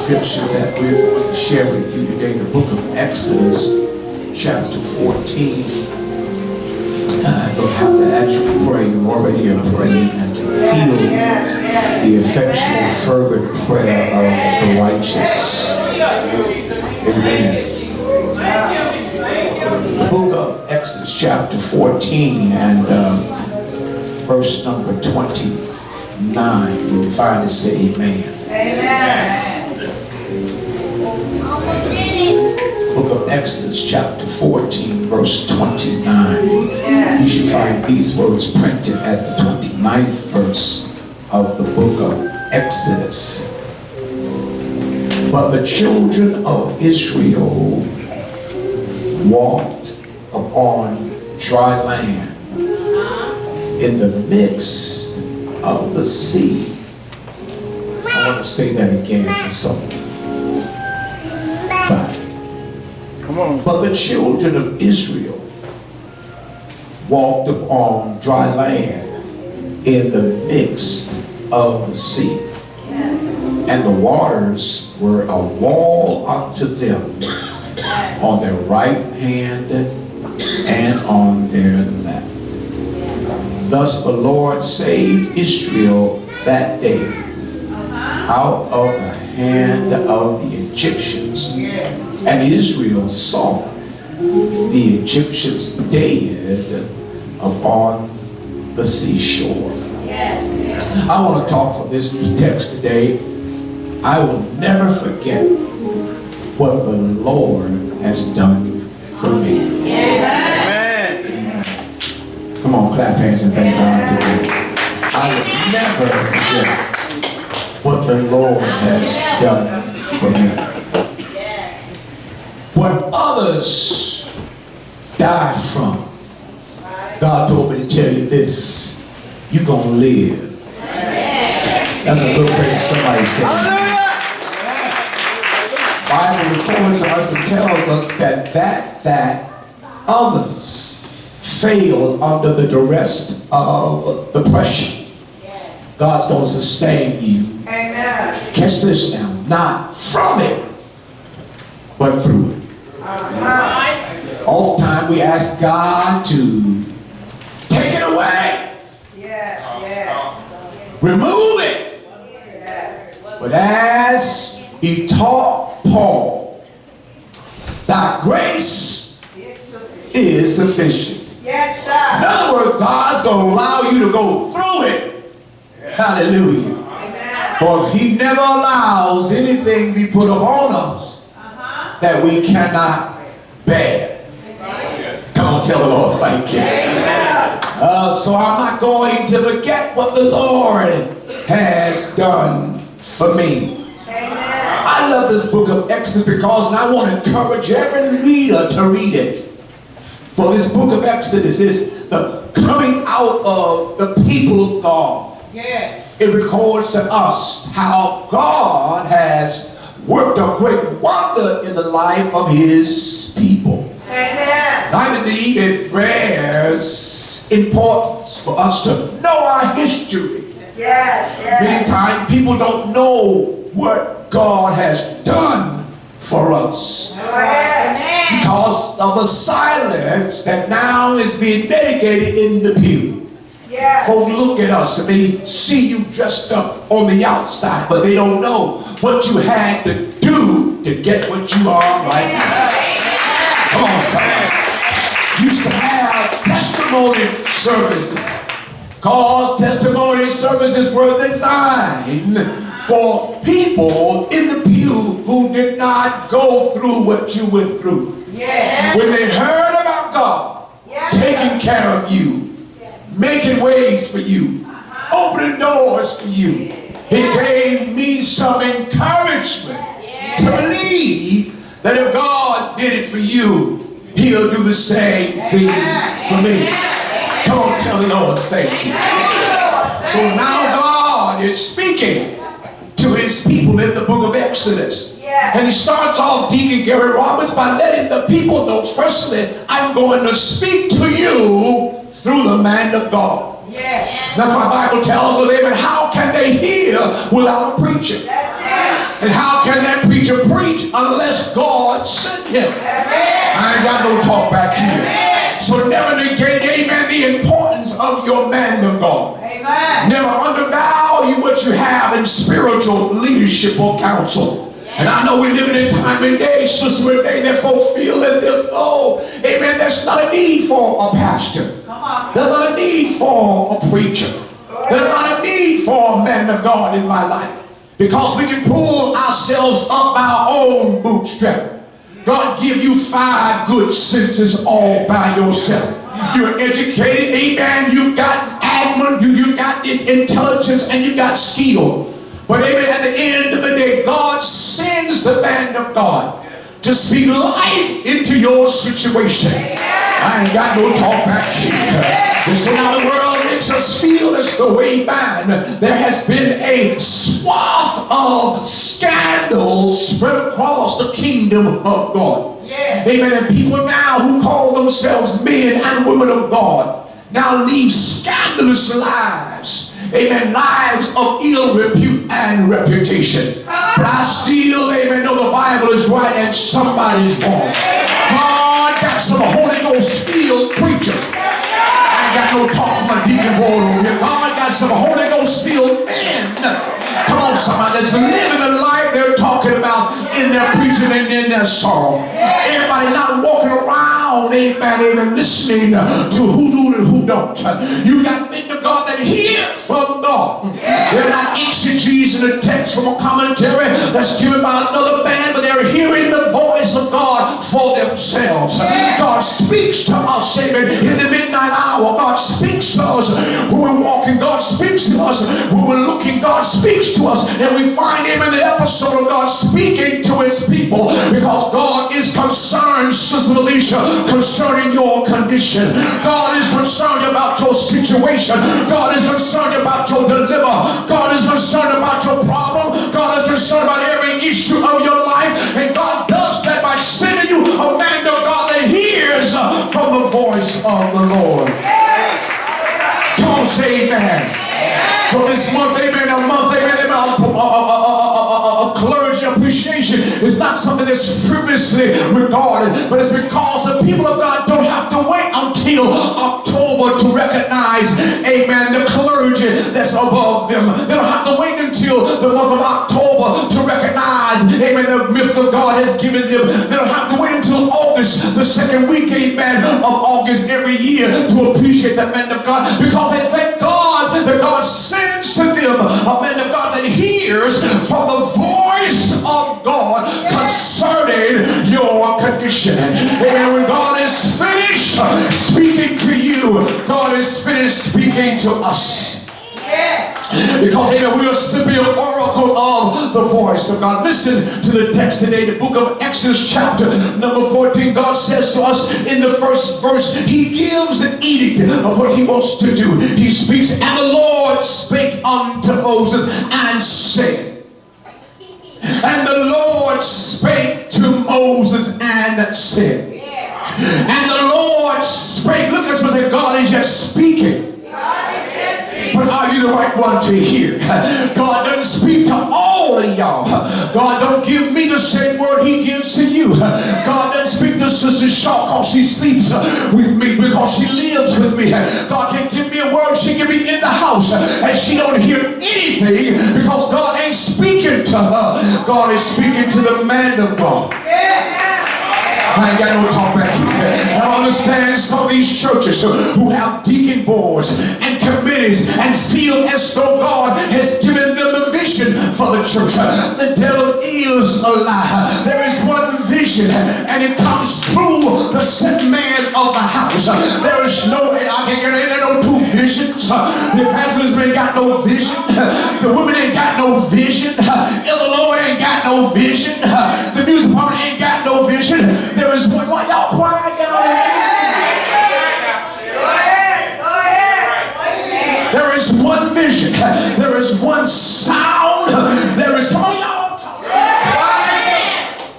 scripture that we're going to share with you today, the book of Exodus, chapter 14. I don't have to ask you to pray. You already are praying and to feel the effectual, fervent prayer of the righteous. Amen. The book of Exodus, chapter 14, and verse number 29. When you find it, say amen. Amen. Book of Exodus, chapter 14, verse 29. You should find these words printed at the 29th verse of the book of Exodus. But the children of Israel walked upon dry land in the midst of the sea. I want to say that again for someone. Come on. But the children of Israel walked upon dry land in the midst of the sea. And the waters were a wall unto them on their right hand and on their left. Thus the Lord saved Israel that day out of the hand of the Egyptians. And Israel saw the Egyptians dead upon the seashore. I want to talk from this text today. I will never forget what the Lord has done for me. Amen. Come on, clap hands and thank God today. I will never forget what the Lord has done for me. What others died from, God told me to tell you this: you're going to live. That's a good praise. Somebody say. The Bible records us and tells us that others failed under the duress of the pressure. God's going to sustain you. Amen. Catch this now. Not from it, but through it. All the time we ask God to take it away. Remove it. But as he taught Paul, thy grace is sufficient. Yes, In sir. other words, God's going to allow you to go through it. Hallelujah. For he never allows anything be put upon us that we cannot bear. Come on, tell the Lord thank you. So I'm not going to forget what the Lord has done for me. I love this book of Exodus because I want to encourage every reader to read it. For this book of Exodus is the coming out of the people of God. It records to us how God has worked a great wonder in the life of his people. I believe it bears importance for us to know our history. Many times people don't know what God has done for us because of the silence that now is being mitigated in the pew. Folks look at us and they see you dressed up on the outside, but they don't know what you had to do to get what you are right now. Come on, son. Used to have testimony services, because testimony services were designed for people in the pew who did not go through what you went through. When they heard about God taking care of you, making ways for you, opening doors for you, it gave me some encouragement to believe that if God did it for you, he'll do the same thing for me. Come on, tell the Lord thank you. So now God is speaking to his people in the book of Exodus. And he starts off, Deacon Gary Roberts, by letting the people know, firstly, I'm going to speak to you through the man of God. That's why the Bible tells us, how can they hear without a preacher? And how can that preacher preach unless God sent him? I ain't got no talk back here. So never negate, amen, the importance of your man of God. Never undervalue what you have in spiritual leadership or counsel. And I know we're living in time and day, Sister Renee, that folks feel as if, oh, amen, there's not a need for a pastor. There's not a need for a preacher. There's not a need for a man of God in my life. Because we can pull ourselves up by our own bootstrap. God give you 5 good senses all by yourself. You're educated, amen, you've got admin, you've got intelligence, and you've got skill. But amen, at the end of the day, God sends the man of God to speak life into your situation. I ain't got no talk back here. And so now the world makes us feel as though way back there has been a swath of scandals spread across the kingdom of God. Amen. And people now who call themselves men and women of God now lead scandalous lives. Amen. Lives of ill repute and reputation. But I still, amen, know the Bible is right and somebody's wrong. God got some Holy Ghost filled preachers. I ain't got no talk from my deacon board over here. God got some Holy Ghost filled men. Come on, somebody that's living the life they're talking about in their preaching and in their song. Everybody not walking around, amen, listening to who do and who don't. You got men of God that hear from God. They're not exegetes in a text from a commentary that's given by another man, but they're hearing the voice of God for themselves. God speaks to us, amen, in the midnight hour. God speaks to us when we're walking. God speaks to us when we're looking. God speaks to us, and we find him in the episode of God speaking to his people, because God is concerned, Sister Alicia, concerning your condition. God is concerned about your situation. God is concerned about your dilemma. God is concerned about your problem. God is concerned about every issue of your life, and God does that by sending you a man of God that hears from the voice of the Lord. Come on, say amen. So this month, amen, a month, amen, of clergy appreciation is not something that's frivolously regarded, but it's because the people of God don't have to wait until October to recognize, amen, the clergy that's above them. They don't have to wait until the month of October to recognize, amen, the gift of God has given them. They don't have to wait until August, the second week, amen, of August every year to appreciate that man of God, because they thank God that God sends to them a man of God that hears from the voice of God concerning your condition. And when God is finished speaking to you, God is finished speaking to us. Because amen, we are simply an oracle of the voice of God. Listen to the text today, the book of Exodus chapter number 14. God says to us in the first verse, he gives an edict of what he wants to do. He speaks, and the Lord spake unto Moses and said. And the Lord spake to Moses and said. And the Lord spake. Look at somebody, God is just speaking. But are you the right one to hear? God doesn't speak to all of y'all. God don't give me the same word he gives to you. God doesn't speak to Sister Shaw because she sleeps with me, because she lives with me. God can give me a word, she can be in the house and she don't hear anything because God ain't speaking to her. God is speaking to the man of God. I ain't got no talk back here. I understand some of these churches who have deacon boards and committees and feel as though God has given them the vision for the church. The devil is a lie. There is one vision, and it comes through the set man of the house. There is no, I can get in there, no two visions. The evangelist ain't got no vision. The women ain't got no vision. The Lord ain't got no vision. The music party ain't got no vision. There is one. Why y'all quiet? Get on here. There is one vision. There is one sound. There is, come on, y'all.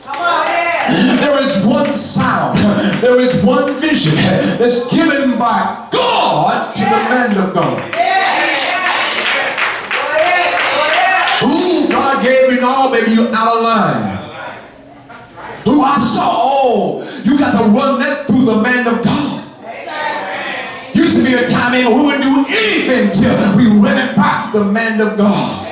Come on. There is one sound. There is one vision that's given by God to the man of God. Ooh, God gave you all, maybe you run that through the man of God. Used to be a time when we would do anything till we ran it by the man of God.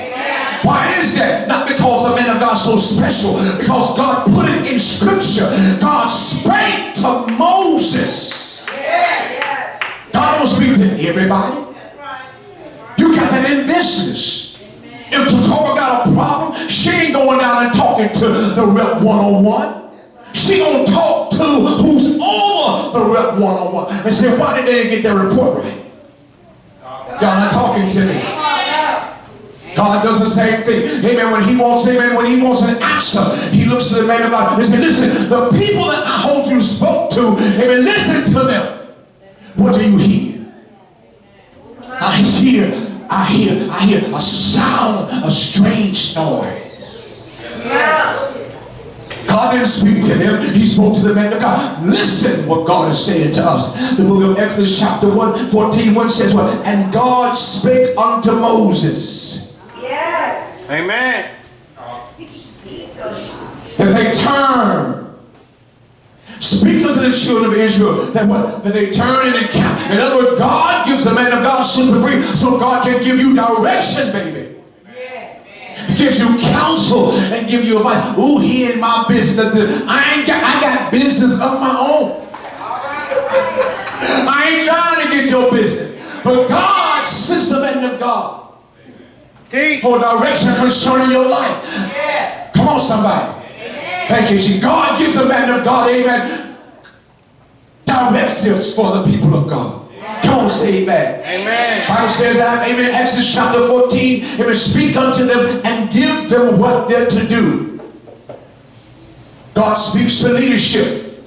Why is that? Not because the man of God is so special, because God put it in scripture. God spake to Moses. God don't speak to everybody. You got that in business. If Takora got a problem, she ain't going down and talking to the rep 101. She gonna talk to who's over the rep 101 and say, why did they get their report right? Y'all not talking to me. God does the same thing. Amen. When he wants an answer, he looks to the man of God and says, listen, the people that I hold you spoke to, amen, listen to them. What do you hear? I hear a sound, a strange noise. God didn't speak to them. He spoke to the man of God. Listen what God is saying to us. The book of Exodus chapter 1, 14:1 says what? And God spake unto Moses. Yes. Amen. That they turn. Speak unto the children of Israel that what? That they turn and encamp. In other words, God gives the man of God super free so God can give you direction, baby. He gives you counsel and give you advice. Ooh, he in my business. I got business of my own. I ain't trying to get your business. But God sends the man of God for direction concerning your life. Come on, somebody. Thank you, Jesus. God gives the man of God, amen, directives for the people of God. Come on, say amen. Amen. Bible says that, amen, Exodus chapter 14, amen, speak unto them and give them what they're to do. God speaks to leadership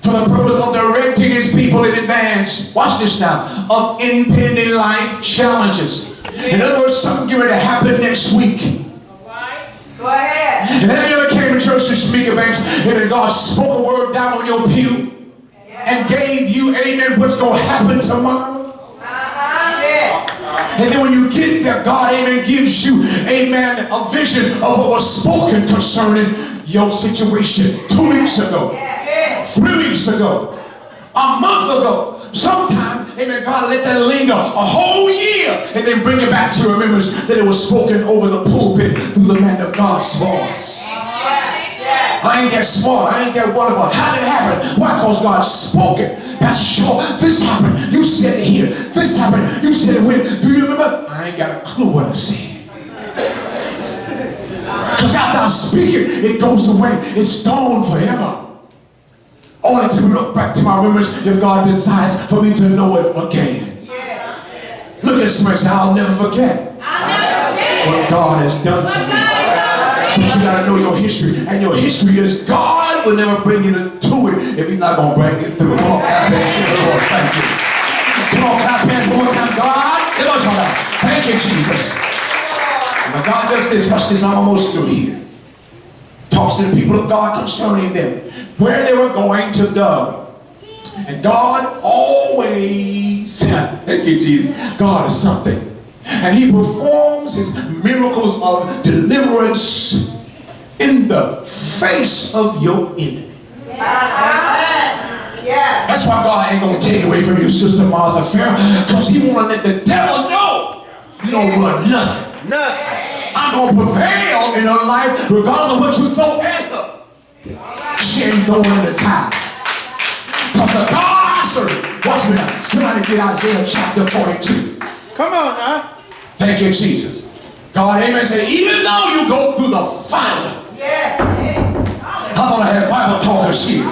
for the purpose of directing his people in advance. Watch this now. Of impending life challenges. In other words, something getting ready to happen next week. Go ahead. And have you ever came to church to speaker banks and God spoke a word down on your pew and gave you, amen, what's going to happen tomorrow? And then when you get there, God, amen, gives you, amen, a vision of what was spoken concerning your situation 2 weeks ago, 3 weeks ago, a month ago. Sometime, amen, God let that linger a whole year and then bring it back to your remembrance that it was spoken over the pulpit through the man of God's voice. I ain't that smart. I ain't that wonderful. How did it happen? Why? Because God spoke it. Pastor Shaw, this happened. You said it here. This happened. You said it when. Do you remember? I ain't got a clue what I said. Because after I speak it, it goes away. It's gone forever. Only to look back to my remembrance if God desires for me to know it again. Look at somebody and say, I'll never forget what God has done for me. But you got to know your history. And your history is God will never bring you to it if he's not going to bring you through. Come on, clap hands to the Lord. Thank you. Come on, clap hands one more time. God, thank you, Jesus. And when God does this, watch this, I'm almost through here. Talks to the people of God concerning them, where they were going to go. And God always, thank you, Jesus, God is something. And he performs his miracles of deliverance in the face of your enemy. That's why God ain't going to take away from you, Sister Martha Farrell, because he want to let the devil know you don't run nothing. I'm going to prevail in her life regardless of what you throw at her. She ain't going in the towel. Because the God I serve, watch me now. Somebody get Isaiah chapter 42. Come on now. Thank you, Jesus. God, amen, said, even though you go through the fire. I thought I had Bible talkers here.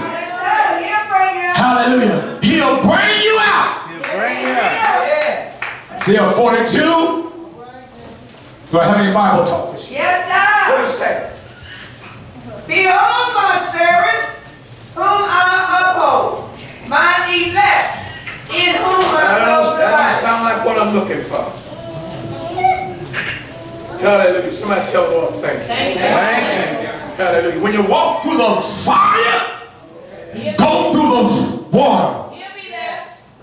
Hallelujah. He'll bring you out. Isaiah 42. Do I have any Bible talkers? Yes, sir. What does it say? Behold my servant, whom I uphold, my elect, in whom I so That delight. doesn't sound like what I'm looking for. Hallelujah. Somebody tell the Lord thank you. Thank you. Hallelujah. When you walk through the fire, go through the water,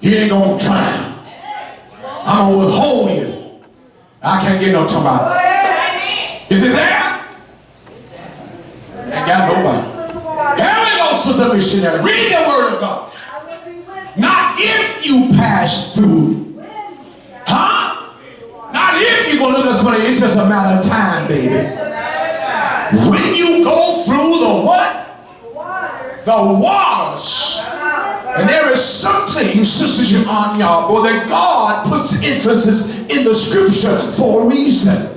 you ain't going to drown. I'm going to withhold you. I can't get no tomorrow. Is it there? Ain't got nobody. Here we go, Sister another missionary. Read the word of God. Not if you pass through. Huh? Not if you're going to look at somebody. It's just a matter of time, baby. When you go through the what? The waters. And there is something, Sister Anya, that God puts emphasis in the scripture for a reason.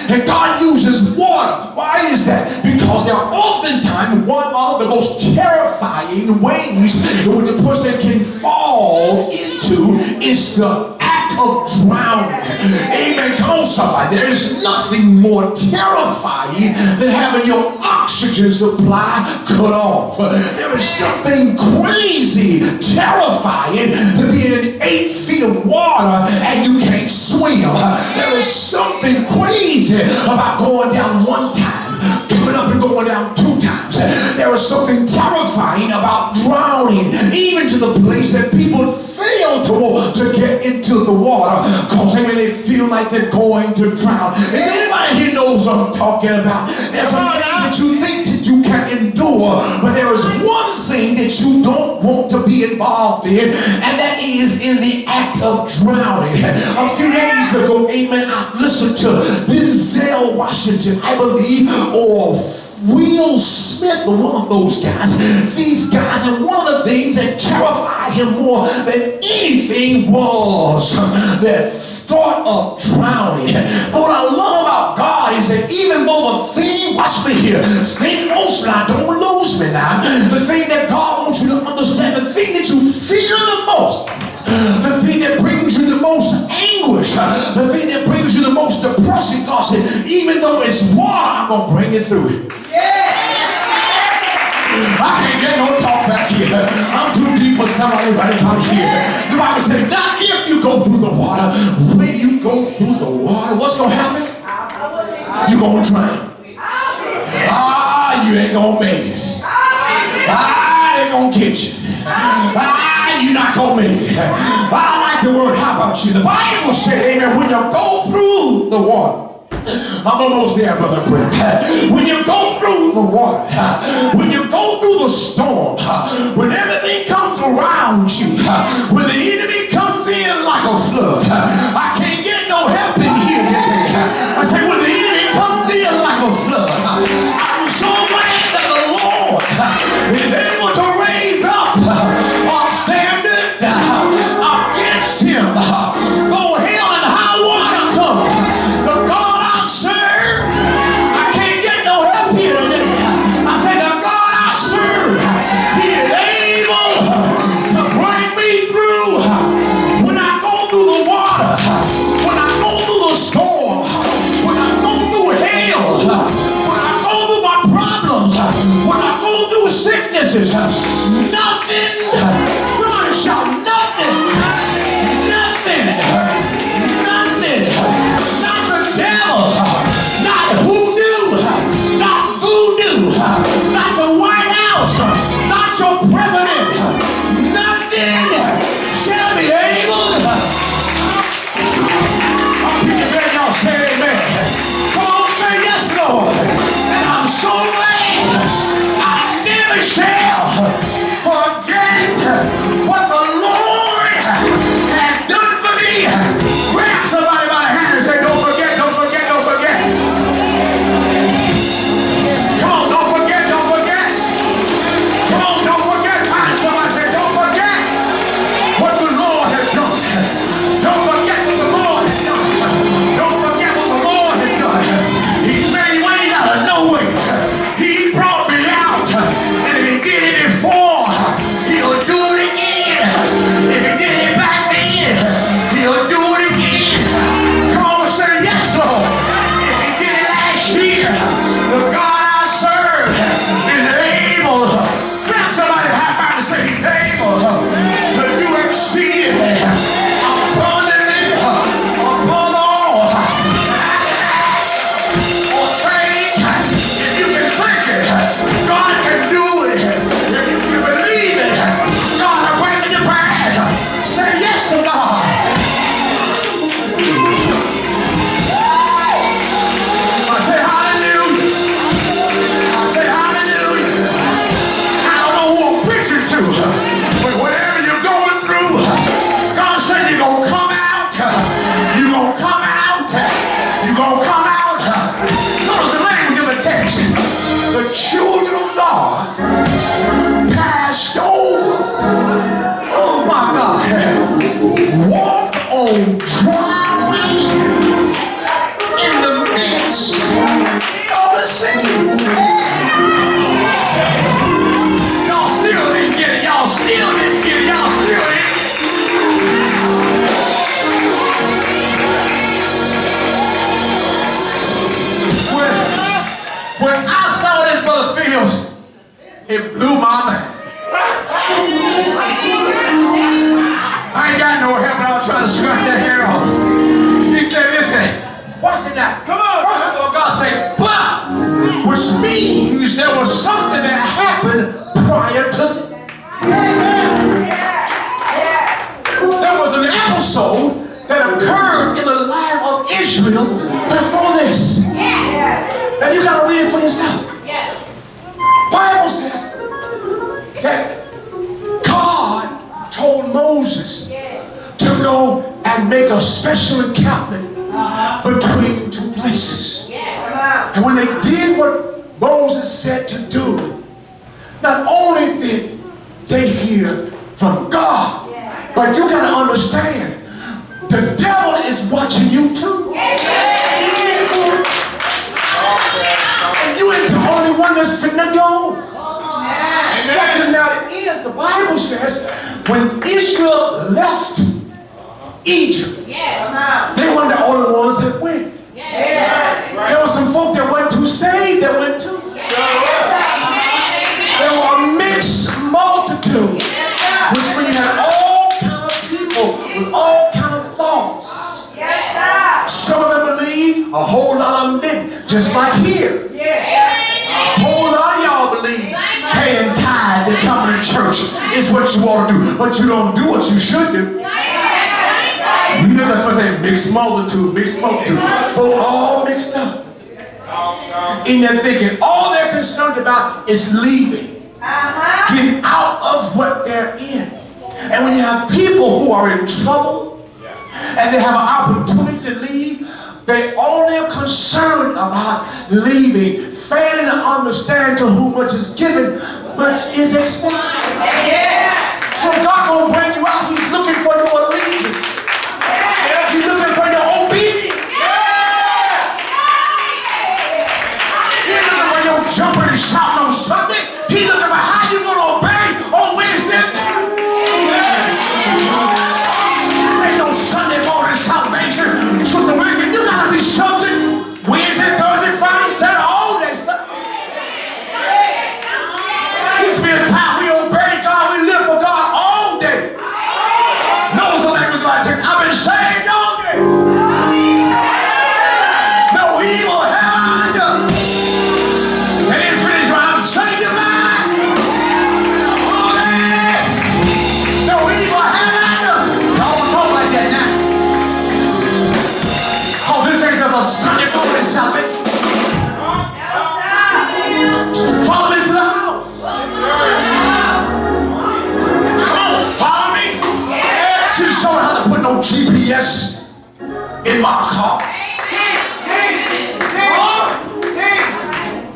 And God uses water. Why is that? Because there are oftentimes one of the most terrifying ways in which a person can fall into is the act of drowning. Amen. Come on, somebody. There is nothing more terrifying than having your oxygen supply cut off. There is something crazy, terrifying to be in 8 feet of water and you can't swim. There is something crazy about going down 1 time, coming up and going down 2 times. There is something terrifying about drowning, even to the place that people fail to get into the water because they feel like they're going to drown. Is anybody here knows what I'm talking about? There's some things that you think that you can endure, but there is one thing that you don't want to be involved in, and that is in the act of drowning. A few days ago, amen, I listened to Denzel Washington, I believe, or Will Smith, or one of those guys. These guys, and one of the things that terrified him more than anything was that thought of drowning. But what I love about God is that even though the thing, watch me here, stay close now, don't lose me now. The thing that God wants you to understand, the thing that you fear the most, the thing that brings you the most anguish, the thing that brings you the most depressing, God said, even though it's water, I'm going to bring it through it. I can't get no talk back here. I'm too deep for somebody right about here. The Bible says, not if you go through the water. When you go through the water, what's going to happen? You're going to drown. You ain't going to make it. They ain't going to get you. You're not going to make it. I like the word, how about you? The Bible said, amen, when you go through the water, I'm almost there, Brother Brent. When you go through the water, when you go through the storm, when everything comes around you, when the enemy comes in like a flood, I can't get no help in here today. I say, when the enemy comes in like a flood, I'm so glad that the Lord is able to raise up a standard against him. Though hell and high water come, the God I serve, I can't get no help here today. I say the God I serve, he is able to bring me through. When I go through the water, when I go through the storm, when I go through hell, when I go through my problems, when I go through sicknesses, nothing, somebody shout, nothing, nothing, nothing, not the devil, not hoodoo, not voodoo, not the White House, not your president, nothing shall be able. I'll be the man, y'all say amen. Come on, say yes, Lord. And I'm so glad I never shall. For You're going to come out. Notice the language of the text. The children of God passed over. Oh my God. Walk on dry land in the midst of the sea. Y'all still didn't get it. Y'all still didn't get it. Y'all still didn't get it. When I saw this, Brother Fields, it blew my mind. I ain't got no hair, but I was trying to scratch that hair off. He said, listen, watch me now. Come on. First of all, God said, but, which means there was something that happened prior to this. There was an episode that occurred in the life of Israel before this. Now you got to read it for yourself. Bible says that God told Moses to go and make a special encampment between two places. And when they did what Moses said to do, not only did they hear from God, but you got to understand, the devil is watching you too. And you ain't the only one that's finna go. Fact of the matter is, the Bible says, when Israel left Egypt, they weren't the only ones that went. There were some folk that went to saved that went too. There were a mixed multitude, which means you had all kind of people with all kind of thoughts. Some of them believe, a whole lot of them didn't. Just like here. A whole lot of y'all believe paying tithes and coming to church is what you ought to do, but you don't do what you should do. You know that's what I say, mixed multitude, mixed multitude. Folk all mixed up. In their thinking, all they're concerned about is leaving. Getting out of what they're in. And when you have people who are in trouble and they have an opportunity to leave, they only are concerned about leaving, failing to understand to whom much is given, much is expected. So God gonna bring you out. He's looking for your allegiance. He's looking for your obedience. He's looking for your jumping and shouting on Sunday. He's looking for how you gonna obey on Wednesday and Thursday. Ain't no Sunday morning salvation. Sister Wicked, you gotta be something Wednesday, Thursday, Friday, Saturday, all day Sunday. Used to be a time we obeyed God, we lived for God all day. Notice the language of our text. I've been saved all day. No evil have I done. They didn't finish when I'm sanctified. No evil have I done. Y'all don't talk like that now. Oh, this ain't just a Sunday morning salvation. Follow me to the house. Come on, follow me. She's showing how to put no GPS in my car.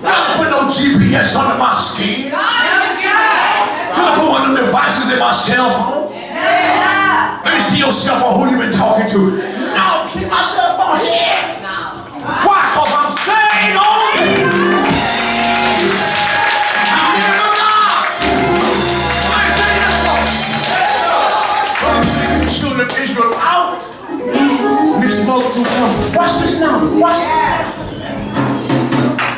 How to put no GPS under my skin. Trying to put one of them devices in my cell phone. Let me see your cell phone. Who you been talking to? No, keep my cell phone here. Why? Because I'm saved only. I'm here to God. I say yes, Lord. The children of Israel out. Mixed multitude come. Watch this now. Watch this.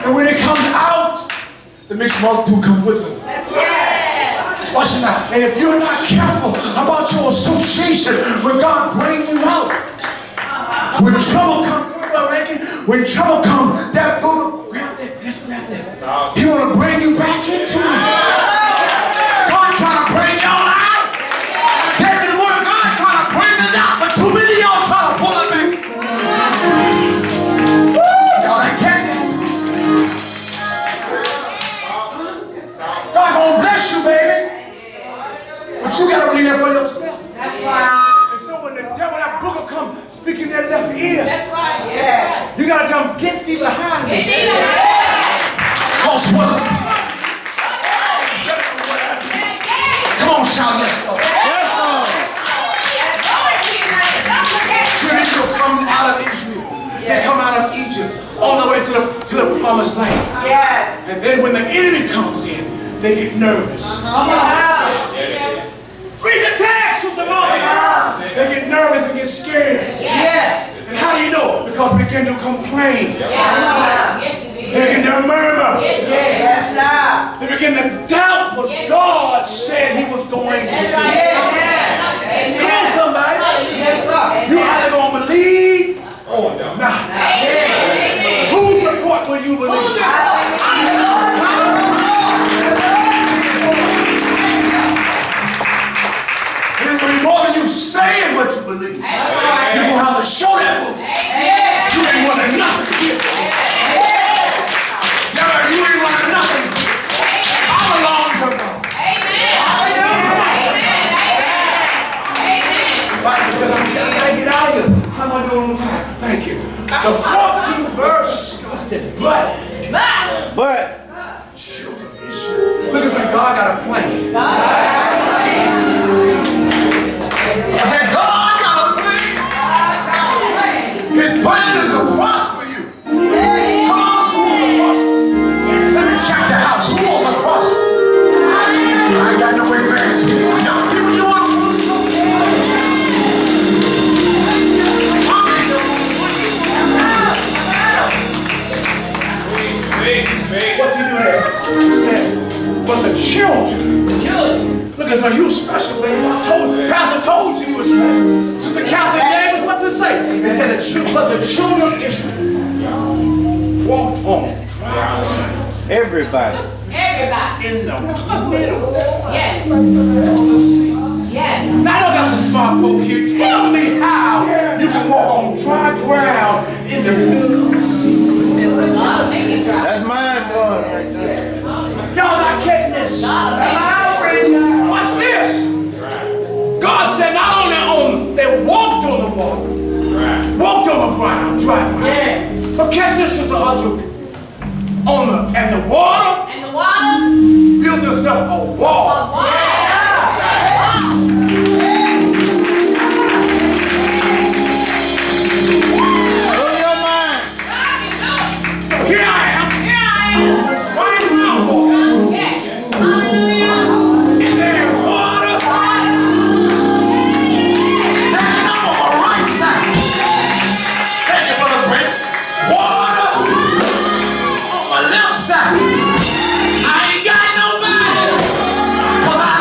And when it comes out, the mixed multitude come with them. Watch it now. And if you're not careful about your association when God brings you out, when trouble comes, when trouble comes, that book, grab that, just grab that. He want to bring you back into it. God trying to bring y'all out. David, the word of God trying to bring us out, but too many of y'all trying to pull it back. Y'all ain't catch that. God gonna bless you, baby. But you gotta believe that for yourself. That's right. And so when the devil, that booger come speaking that left ear, That's right. you gotta Cause what's, come on, shout yes, Lord. Yes, Lord. Children Israel come out of Israel. They come out of Egypt on the way to the promised land. Yes. And then when the enemy comes in, they get nervous. Read the text, Sister Martha. They get nervous and get scared. Yes. And how do you know? Because they begin to complain. They begin to murmur. Yes, sir. They begin to doubt what God said He was going to do. Come on, somebody. You either going to believe or not. Whose report will you believe? It's going to be more than you saying what you believe. You're going to have to show that book. You ain't wanting nothing here. You ain't wanting nothing here. I belong to God. Bible said, I gotta get out of here. How am I doing on time? Thank you. The 14th verse, God says, but children of Israel. Look at when God got a plan. I said, God got a plan. His plan is to prosper you. Come on, who wants to prosper? Let me check the house. Who wants to prosper? I ain't got no way fast here. Young people, you want to What's he doing there? He said, but the children. Look, it's like you were special, baby. Pastor told you were special. Sister Catherine gave us what to say. They said, but the children of Israel walked on dry ground. Everybody. In the middle of the sea. Now, I know got some smart folk here. Tell me how you can walk on dry ground in the middle of the sea. That's mind blowing right there. Y'all not getting this. Watch this. God said not only they walked on the water, walked on the ground, dry ground. But catch this, Sister Audrey. And the water built itself a wall. Blow your mind. So here I am. Right around water. And there's water. stand up on the right side? Thank you, Brother Brent. Water on my left side. I ain't got nobody, 'cause I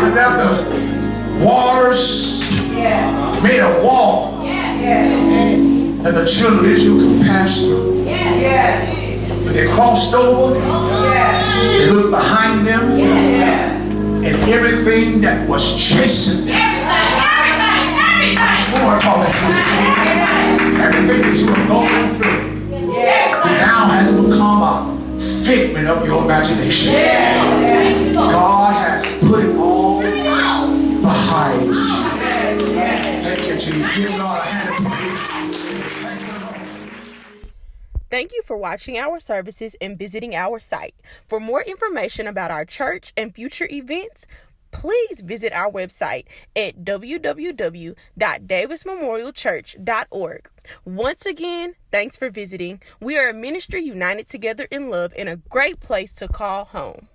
Bible that the waters made a wall that the children of Israel could pass through. But they crossed over, they looked behind them, and everything that was chasing them, who are calling to you? Everything that you are going through now has become a figment of your imagination. God has put it all behind you. Thank you, Jesus. Give God a hand of praise. Thank you, Lord. Thank you for watching our services and visiting our site. For more information about our church and future events, please visit our website at www.davismemorialchurch.org. Once again, thanks for visiting. We are a ministry united together in love and a great place to call home.